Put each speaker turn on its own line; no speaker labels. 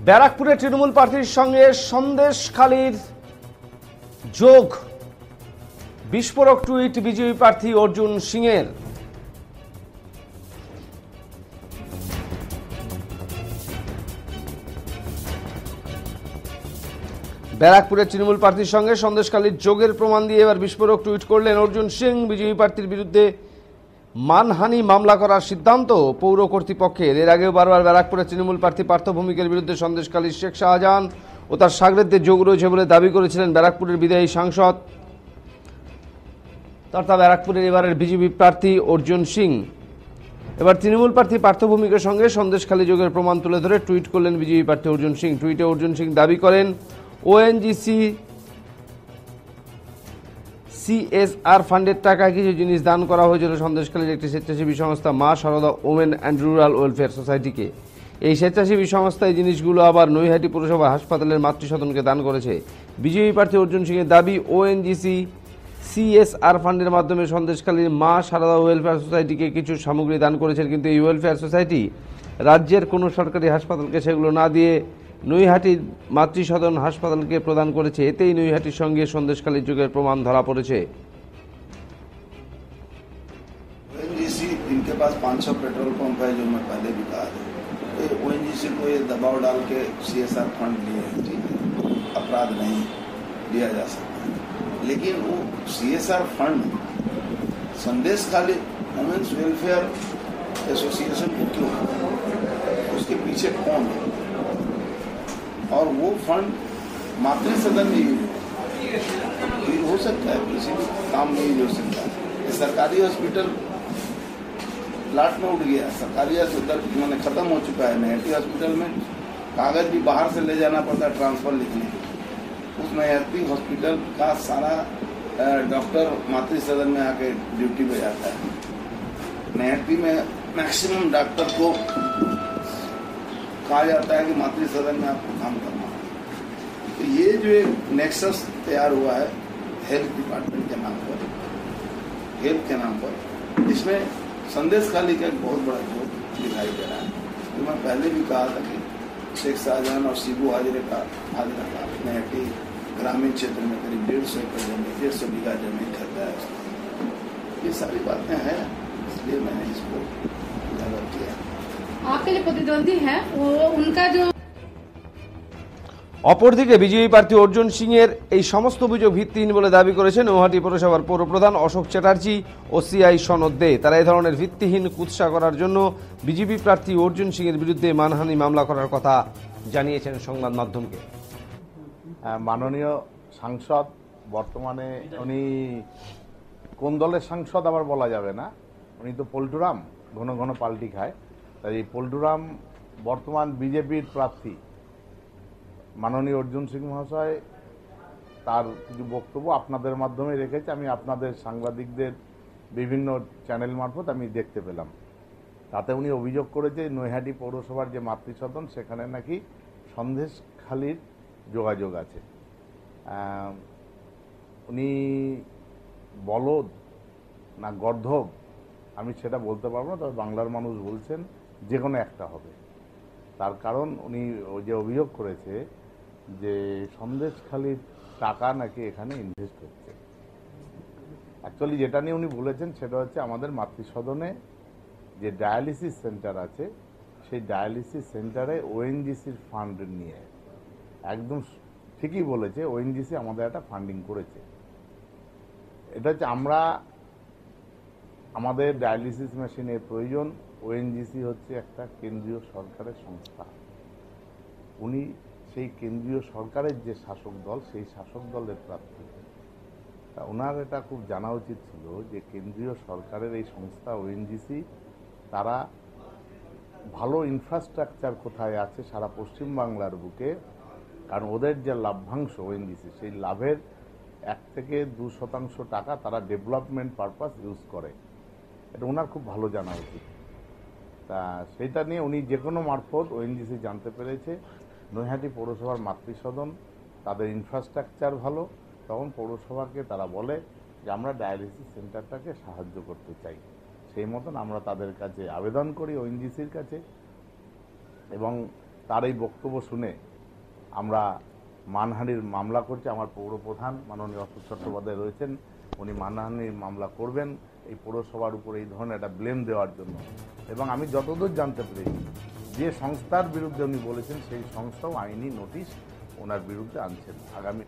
ব্যারাকপুরে তৃণমূল প্রার্থীর সঙ্গে সন্দেশখালীর যোগ, বিস্ফোরক টুইট বিজেপি প্রার্থী অর্জুন সিংয়ের। ব্যারাকপুরের তৃণমূল প্রার্থীর সঙ্গে সন্দেশখালীর যোগের প্রমাণ দিয়ে এবার বিস্ফোরক টুইট করলেন অর্জুন সিং। বিজেপি প্রার্থীর বিরুদ্ধে মানহানি মামলা করার সিদ্ধান্ত পৌর কর্তৃপক্ষের। এর আগেও বারবার ব্যারাকপুরের তৃণমূল প্রার্থী পার্থ ভৌমিকের বিরুদ্ধে সন্দেশখালীর শেখ শাহজাহান ও তার সাগরেদদের যোগ রয়েছে বলে দাবি করেছিলেন ব্যারাকপুরের বিদায়ী সাংসদ তথা ব্যারাকপুরের এবারের বিজেপি প্রার্থী অর্জুন সিং। এবার তৃণমূল প্রার্থী পার্থ ভৌমিকের সঙ্গে সন্দেশখালী যোগের প্রমাণ তুলে ধরে টুইট করলেন বিজেপি প্রার্থী অর্জুন সিং। টুইটে অর্জুন সিং দাবি করেন ওএনজিসি সিএসআর ফান্ডের টাকায় কিছু জিনিস দান করা হয়েছিল সন্দেশখালীর একটি স্বেচ্ছাসেবী সংস্থা Maa Sarada women and rural welfare সোসাইটিকে। এই স্বেচ্ছাসেবী সংস্থা এই জিনিসগুলো আবার নৈহাটি পৌরসভা হাসপাতালের মাতৃসদনকে দান করেছে। বিজেপি প্রার্থী অর্জুন সিংয়ের দাবি ওএনজিসি সিএসআর ফান্ডের মাধ্যমে সন্দেশখালীর মা সারদা ওয়েলফেয়ার সোসাইটিকে কিছু সামগ্রী দান করেছেন, কিন্তু এই ওয়েলফেয়ার সোসাইটি রাজ্যের কোনো সরকারি হাসপাতালকে সেগুলো না দিয়ে নৈহাটির মাতৃসদন হাসপাতালকে প্রদান করেছে। এতেই নৈহাটির সঙ্গে সন্দেশখালীর যুগের প্রমাণ ধরা পড়েছে।
ओएनजीसी इनके पास 500 पेट्रोल पंप है, जो मैं पहले भी कहा था। तो ओएनजीसी को ये दबाव डाल के सीएसआर फंड लिए, ठीक है, अपराध नहीं लिया जा सकता, लेकिन वो CSR fund Sandeshkhali women's welfare association को क्यों, उसके पीछे कौन है, और वो फंड मातृ सदन में यूज हो सकता है, किसी भी काम में यूज हो सकता है। सरकारी हॉस्पिटल प्लाट में उठ गया, सरकारी हॉस्पिटल मैंने खत्म हो चुका है। नैटी हॉस्पिटल में कागज भी बाहर से ले जाना पड़ता है ट्रांसफर लिखने के। उस नैटी हॉस्पिटल का सारा डॉक्टर मातृ सदन में आके ड्यूटी पे जाता है। नैटी में मैक्सिमम डॉक्टर को कहा जाता है कि मातृ सदन में आपको काम करना है। तो ये जो एक नेक्सस तैयार हुआ है हेल्थ डिपार्टमेंट के नाम पर, हेल्थ के नाम पर, इसमें संदेशखाली का एक बहुत बड़ा जोड़ दिखाई दे रहा है। तो मैं पहले भी कहा था कि शेख शाहजहान और शिबू हाजरे का नैटी ग्रामीण क्षेत्र में करीब 150 एकड़ जमीन, 150 बीघा जमीन खरीदा है। ये सारी बातें हैं, इसलिए मैंने इसको उजागर किया।
आपके लिए प्रतिद्वंदी है वो उनका जो।
অপরদিকে বিজেপি প্রার্থী অর্জুন সিংয়ের এই সমস্ত অভিযোগ ভিত্তিহীন বলে দাবি করেছেন নৈহাটি পৌরসভার পৌরপ্রধান অশোক চ্যাটার্জি ও সিআই সনদ দে। তারা এই ধরনের ভিত্তিহীন কুৎসা করার জন্য বিজেপি প্রার্থী অর্জুন সিংয়ের বিরুদ্ধে মানহানি মামলা করার কথা জানিয়েছেন সংবাদ মাধ্যমকে।
মাননীয় সাংসদ বর্তমানে উনি কোন দলের সাংসদ আবার বলা যাবে না, উনি তো পল্টুরাম, ঘন ঘন পাল্টি খায়। তাই এই পল্টুরাম বর্তমান বিজেপির প্রার্থী মাননীয় অর্জুন সিং মহাশয় তার কিছু বক্তব্য আপনাদের মাধ্যমে রেখেছে। আমি আপনাদের সাংবাদিকদের বিভিন্ন চ্যানেল মারফত আমি দেখতে পেলাম। তাতে উনি অভিযোগ করেছে নৈহাটি পৌরসভার যে মাতৃসদন সেখানে নাকি সন্দেশখালীর যোগাযোগ আছে। উনি বলদ না গর্ধব আমি সেটা বলতে পারবো না, তবে বাংলার মানুষ বলছেন যে কোনো একটা হবে। তার কারণ উনি যে অভিযোগ করেছে যে সন্দেশখালীর টাকা নাকি এখানে ইনভেস্ট হচ্ছে। অ্যাকচুয়ালি যেটা নিয়ে উনি বলেছেন সেটা হচ্ছে আমাদের মাতৃসদনে যে ডায়ালিসিস সেন্টার আছে সেই ডায়ালিসিস সেন্টারে ওএনজিসির ফান্ড নিয়ে, একদম ঠিকই বলেছে, ওএনজিসি আমাদের একটা ফান্ডিং করেছে। এটা হচ্ছে আমরা আমাদের ডায়ালিসিস মেশিনের প্রয়োজন। ওএনজিসি হচ্ছে একটা কেন্দ্রীয় সরকারের সংস্থা। উনি সেই কেন্দ্রীয় সরকারের যে শাসক দল সেই শাসক দলের প্রার্থী। তা ওনার এটা খুব জানা উচিত ছিল যে কেন্দ্রীয় সরকারের এই সংস্থা ওএনজিসি তারা ভালো ইনফ্রাস্ট্রাকচার কোথায় আছে সারা পশ্চিমবাংলার বুকে, কারণ ওদের যে লাভ্যাংশ ওএনজিসি সেই লাভের 1 থেকে 2% টাকা তারা ডেভেলপমেন্ট পারপাস ইউজ করে। এটা ওনার খুব ভালো জানা উচিত। তা সেটা নিয়ে উনি যে কোনো মারফত ওএনজিসি জানতে পেরেছে নৈহাটি পৌরসভার মাতৃসদন তাদের ইনফ্রাস্ট্রাকচার ভালো, তখন পৌরসভাকে তারা বলে যে আমরা ডায়ালিসিস সেন্টারটাকে সাহায্য করতে চাই। সেই মতন আমরা তাদের কাছে আবেদন করি ওএনজিসির কাছে, এবং তার এই বক্তব্য শুনে আমরা মানহানির মামলা করছি। আমার পৌরপ্রধান মাননীয় অশোক চট্টোপাধ্যায় রয়েছেন, উনি মানহানির মামলা করবেন এই পৌরসভার উপর এই ধরনের একটা ব্লেম দেওয়ার জন্য। এবং আমি যতদূর জানতে পেরেছি, যে সংস্থার বিরুদ্ধে উনি বলেছেন সেই সংস্থাও আইনি নোটিশ ওনার বিরুদ্ধে আনছেন। আগামী